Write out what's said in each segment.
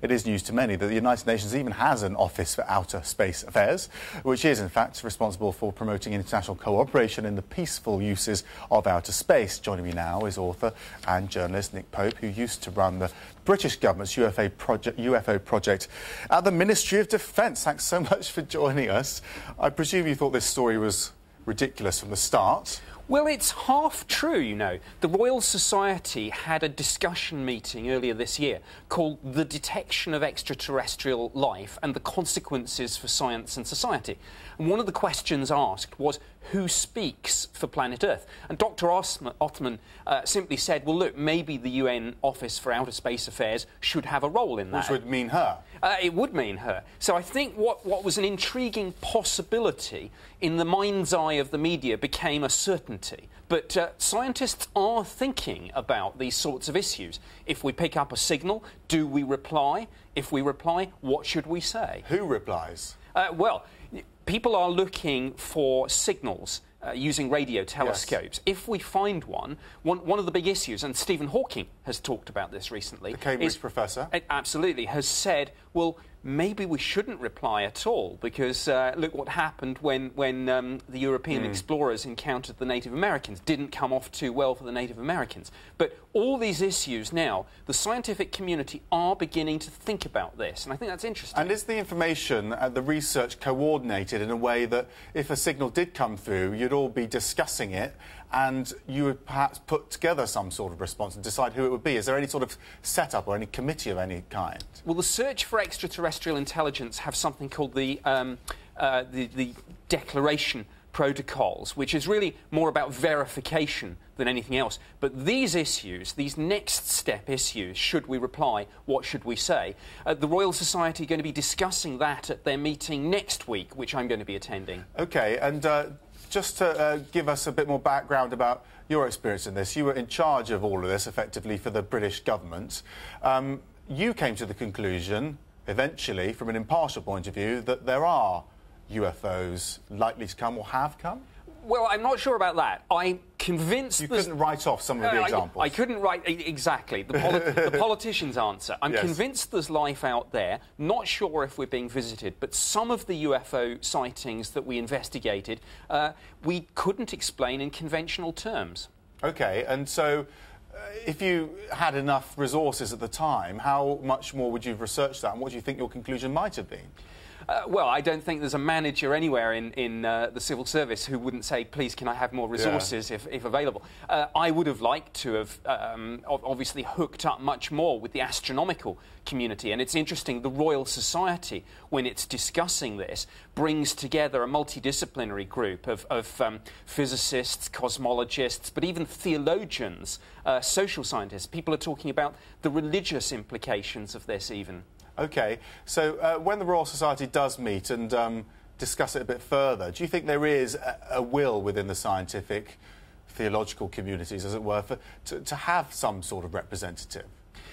It is news to many that the United Nations even has an Office for Outer Space Affairs, which is, in fact, responsible for promoting international cooperation in the peaceful uses of outer space. Joining me now is author and journalist Nick Pope, who used to run the British government's UFO project at the Ministry of Defence. Thanks so much for joining us. I presume you thought this story was ridiculous from the start. Well, it's half true, you know. The Royal Society had a discussion meeting earlier this year called The Detection of Extraterrestrial Life and the Consequences for Science and Society. And one of the questions asked was, who speaks for planet Earth? And Dr. Othman simply said, well, look, maybe the UN Office for Outer Space Affairs should have a role in that. Which would mean her. It would mean her. So I think what was an intriguing possibility in the mind's eye of the media became a certainty. But scientists are thinking about these sorts of issues. If we pick up a signal, do we reply? If we reply, what should we say? Who replies? Well, people are looking for signals using radio telescopes. Yes. If we find one of the big issues, and Stephen Hawking has talked about this recently... The Cambridge professor. Absolutely, has said, well, maybe we shouldn't reply at all, because look what happened when the European explorers encountered the Native Americans. Didn't come off too well for the Native Americans. But all these issues now, the scientific community are beginning to think about this, and I think that's interesting. And is the information, the research, coordinated in a way that if a signal did come through, you'd all be discussing it, and you would perhaps put together some sort of response and decide who it would be? Is there any sort of setup or any committee of any kind? Well, the search for extraterrestrial intelligence have something called the Declaration Protocols, which is really more about verification than anything else. But these issues, these next step issues, should we reply, what should we say? The Royal Society are going to be discussing that at their meeting next week, which I'm going to be attending. OK, and just to give us a bit more background about your experience in this, you were in charge of all of this, effectively, for the British government. You came to the conclusion, eventually, from an impartial point of view, that there are UFOs likely to come or have come? Well, I'm not sure about that. I'm convinced... You couldn't write off some of the examples. I couldn't write... Exactly. The politician's answer. I'm convinced there's life out there. Not sure if we're being visited, but some of the UFO sightings that we investigated, we couldn't explain in conventional terms. OK, and so if you had enough resources at the time, how much more would you have researched that, and what do you think your conclusion might have been? Well, I don't think there's a manager anywhere in the civil service who wouldn't say, please, can I have more resources if available. I would have liked to have obviously hooked up much more with the astronomical community. And it's interesting, the Royal Society, when it's discussing this, brings together a multidisciplinary group of physicists, cosmologists, but even theologians, social scientists. People are talking about the religious implications of this even. OK, so when the Royal Society does meet and discuss it a bit further, do you think there is a will within the scientific, theological communities, as it were, to have some sort of representative?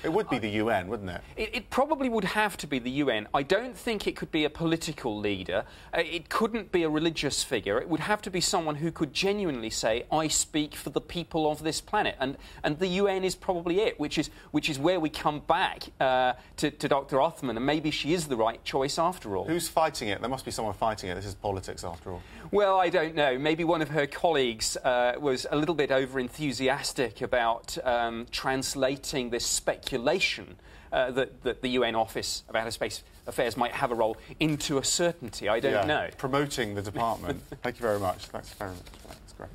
It would be the UN, wouldn't it? It probably would have to be the UN. I don't think it could be a political leader. It couldn't be a religious figure. It would have to be someone who could genuinely say, I speak for the people of this planet. And the UN is probably it, which is where we come back to Dr. Othman, and maybe she is the right choice after all. Who's fighting it? There must be someone fighting it. This is politics after all. Well, I don't know. Maybe one of her colleagues was a little bit over-enthusiastic about translating this speculation that the UN Office of Outer Space Affairs might have a role into a certainty. I don't know. Promoting the department. Thank you very much. Thanks very much. That's great.